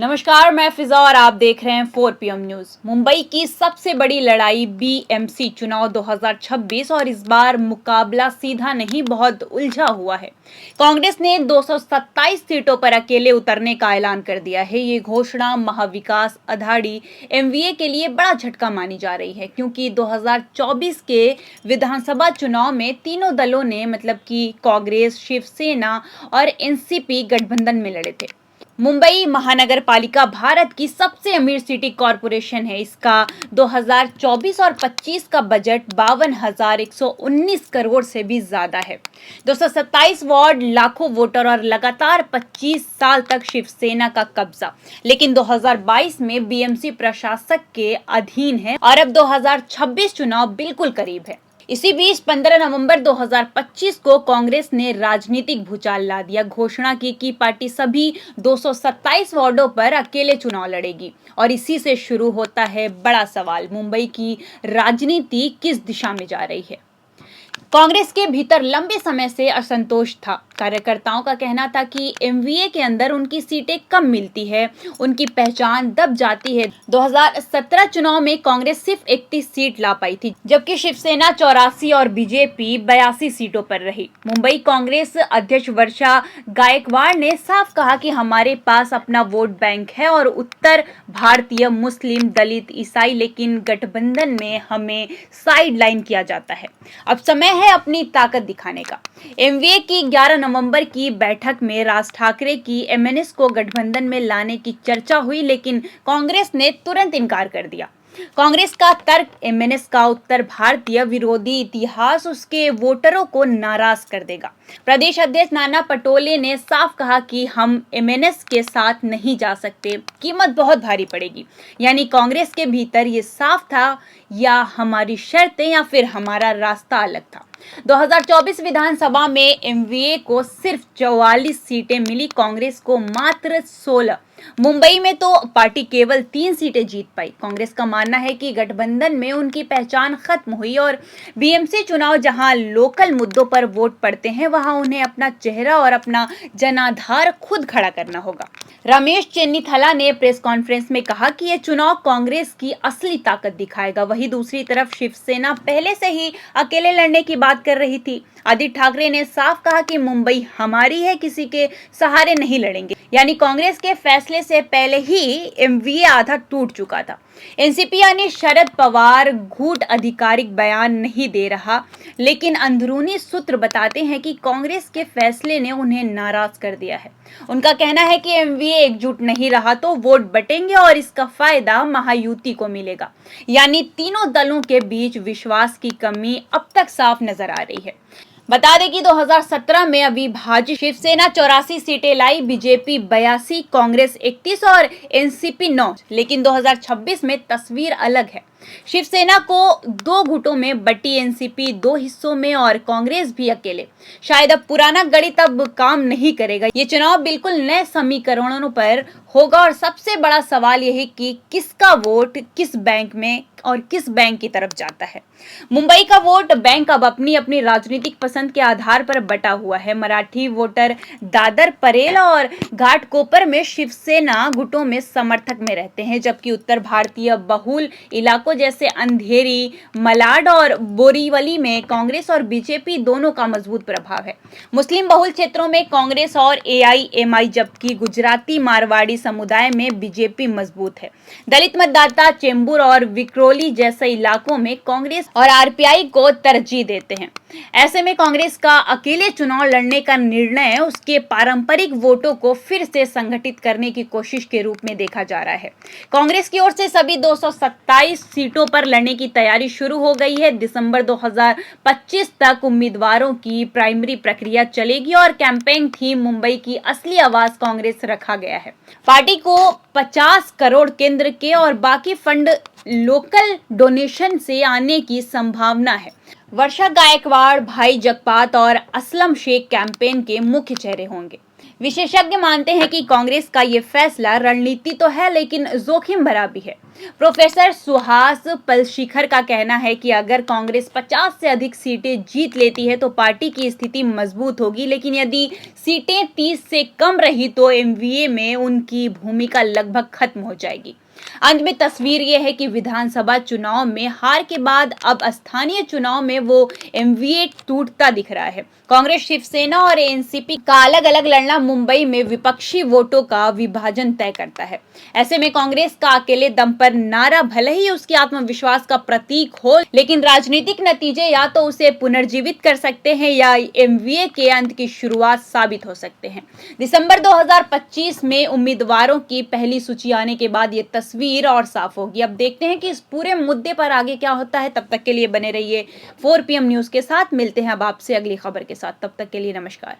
नमस्कार, मैं फिजा और आप देख रहे हैं 4 PM न्यूज। मुंबई की सबसे बड़ी लड़ाई बीएमसी चुनाव 2026 और इस बार मुकाबला सीधा नहीं, बहुत उलझा हुआ है। कांग्रेस ने 227 सीटों पर अकेले उतरने का ऐलान कर दिया है। ये घोषणा महाविकास अघाड़ी एमवीए के लिए बड़ा झटका मानी जा रही है, क्योंकि 2024 के विधानसभा चुनाव में तीनों दलों ने मतलब कि कांग्रेस, शिवसेना और एनसीपी गठबंधन में लड़े थे। मुंबई महानगर पालिका भारत की सबसे अमीर सिटी कॉरपोरेशन है। इसका 2024 और 25 का बजट 52,119 करोड़ से भी ज्यादा है। 227 वार्ड, लाखों वोटर और लगातार 25 साल तक शिवसेना का कब्जा। लेकिन 2022 में बीएमसी प्रशासक के अधीन है और अब 2026 चुनाव बिल्कुल करीब है। इसी बीच 15 नवंबर 2025 को कांग्रेस ने राजनीतिक भूचाल ला दिया। घोषणा की कि पार्टी सभी 227 वार्डों पर अकेले चुनाव लड़ेगी और इसी से शुरू होता है बड़ा सवाल, मुंबई की राजनीति किस दिशा में जा रही है। कांग्रेस के भीतर लंबे समय से असंतोष था। कार्यकर्ताओं का कहना था कि एमवीए के अंदर उनकी सीटें कम मिलती है, उनकी पहचान दब जाती है। 2017 चुनाव में कांग्रेस सिर्फ 31 सीट ला पाई थी, जबकि शिवसेना 84 और बीजेपी 82 सीटों पर रही। मुंबई कांग्रेस अध्यक्ष वर्षा गायकवाड़ ने साफ कहा कि हमारे पास अपना वोट बैंक है और उत्तर भारतीय, मुस्लिम, दलित, ईसाई, लेकिन गठबंधन में हमें साइड लाइन किया जाता है। अब समय है अपनी ताकत दिखाने का। एमवीए की 11 नवंबर की बैठक में राज ठाकरे की एमएनएस को गठबंधन में लाने की चर्चा हुई, लेकिन कांग्रेस ने तुरंत इनकार कर दिया। कांग्रेस का तर्क, एमएनएस का उत्तर भारतीय विरोधी इतिहास उसके वोटरों को नाराज कर देगा। प्रदेश अध्यक्ष नाना पटोले ने साफ कहा कि हम एमएनएस के साथ नहीं जा सकते, कीमत बहुत भारी पड़ेगी। यानी कांग्रेस के भीतर ये साफ था, या हमारी शर्तें या फिर हमारा रास्ता अलग था। 2024 विधानसभा में एमवीए को सिर्फ 44 सीटें मिली, कांग्रेस को मात्र 16। मुंबई में तो पार्टी केवल 3 सीटें जीत पाई। कांग्रेस का मानना है कि गठबंधन में उनकी पहचान खत्म हुई और बीएमसी चुनाव जहां लोकल मुद्दों पर वोट पड़ते हैं, वहां उन्हें अपना चेहरा और अपना जनाधार खुद खड़ा करना होगा। रमेश चेन्नीथला ने प्रेस कॉन्फ्रेंस में कहा कि यह चुनाव कांग्रेस की असली ताकत दिखाएगा। वहीं दूसरी तरफ शिवसेना पहले से ही अकेले लड़ने की बात कर रही थी। आदित्य ठाकरे ने साफ कहा कि मुंबई हमारी है, किसी के सहारे नहीं लड़ेंगे। यानी कांग्रेस के फैसले से पहले ही एमवीए आधा टूट चुका था। एनसीपी यानी शरद पवार घूट आधिकारिक बयान नहीं दे रहा, लेकिन अंदरूनी सूत्र बताते हैं कि कांग्रेस के फैसले ने उन्हें नाराज कर दिया है। उनका कहना है कि एमवीए एकजुट नहीं रहा तो वोट बटेंगे और इसका फायदा महायुति को मिलेगा। यानी तीनों दलों के बीच विश्वास की कमी अब तक साफ नजर आ रही है। बता दें कि 2017 में अविभाजित शिवसेना 84 सीटें लाई, बीजेपी 82, कांग्रेस 31 और एनसीपी 9। लेकिन 2026 में तस्वीर अलग है। शिवसेना को 2 गुटों में बटी, एनसीपी 2 हिस्सों में और कांग्रेस भी अकेले। शायद अब पुराना गणित अब काम नहीं करेगा। ये चुनाव बिल्कुल नए समीकरणों पर होगा और सबसे बड़ा सवाल यह है कि किसका वोट किस बैंक में और किस बैंक की तरफ जाता है। मुंबई का वोट बैंक अब अपनी अपनी राजनीतिक पसंद के आधार पर बटा हुआ है। मराठी वोटर दादर, परेल और घाटकोपर में शिवसेना गुटों में समर्थक में रहते हैं, जबकि उत्तर भारतीय बहुल इलाकों जैसे अंधेरी, मलाड और बोरीवली में कांग्रेस और बीजेपी दोनों का मजबूत प्रभाव है। मुस्लिम बहुल क्षेत्रों में कांग्रेस और एआईएमआई, जबकि गुजराती मारवाड़ी समुदाय में बीजेपी मजबूत है। दलित मतदाता चेंबूर और विक्रोली जैसे इलाकों में कांग्रेस और आरपीआई को तरजीह देते हैं। ऐसे में कांग्रेस का अकेले चुनाव लड़ने का निर्णय उसके पारंपरिक वोटों को फिर से संगठित करने की कोशिश के रूप में देखा जा रहा है। कांग्रेस की ओर से सभी 227 सीटों पर लड़ने की तैयारी शुरू हो गई है। दिसंबर 2025 तक उम्मीदवारों की प्राइमरी प्रक्रिया चलेगी और कैंपेन थीम मुंबई की असली आवाज कांग्रेस रखा गया है। पार्टी को 50 करोड़ केंद्र के और बाकी फंड लोकल डोनेशन से आने की संभावना है। वर्षा गायकवाड़, भाई जगपात और असलम शेख कैंपेन के मुख्य चेहरे होंगे। विशेषज्ञ मानते हैं कि कांग्रेस का ये फैसला रणनीति तो है लेकिन जोखिम भरा भी है। प्रोफेसर सुहास पलशिखर का कहना है कि अगर कांग्रेस 50 से अधिक सीटें जीत लेती है तो पार्टी की स्थिति मजबूत होगी, लेकिन यदि सीटें 30 से कम रही तो एमवीए में उनकी भूमिका लगभग खत्म हो जाएगी। अंत में तस्वीर यह है कि विधानसभा चुनाव में हार के बाद अब स्थानीय चुनाव में वो एमवीए टूटता दिख रहा है। कांग्रेस, शिवसेना और एनसीपी का अलग अलग लड़ना मुंबई में विपक्षी वोटों का विभाजन तय करता है। ऐसे में कांग्रेस का अकेले दम पर नारा भले ही उसके आत्मविश्वास का प्रतीक हो, लेकिन राजनीतिक नतीजे या तो उसे पुनर्जीवित कर सकते हैं या एमवीए के अंत की शुरुआत साबित हो सकते हैं। दिसंबर 2025 में उम्मीदवारों की पहली सूची आने के बाद ये तस्वीर और साफ होगी। अब देखते हैं कि इस पूरे मुद्दे पर आगे क्या होता है। तब तक के लिए बने रहिए 4 PM न्यूज के साथ। मिलते हैं अब आपसे अगली खबर के साथ। तब तक के लिए नमस्कार।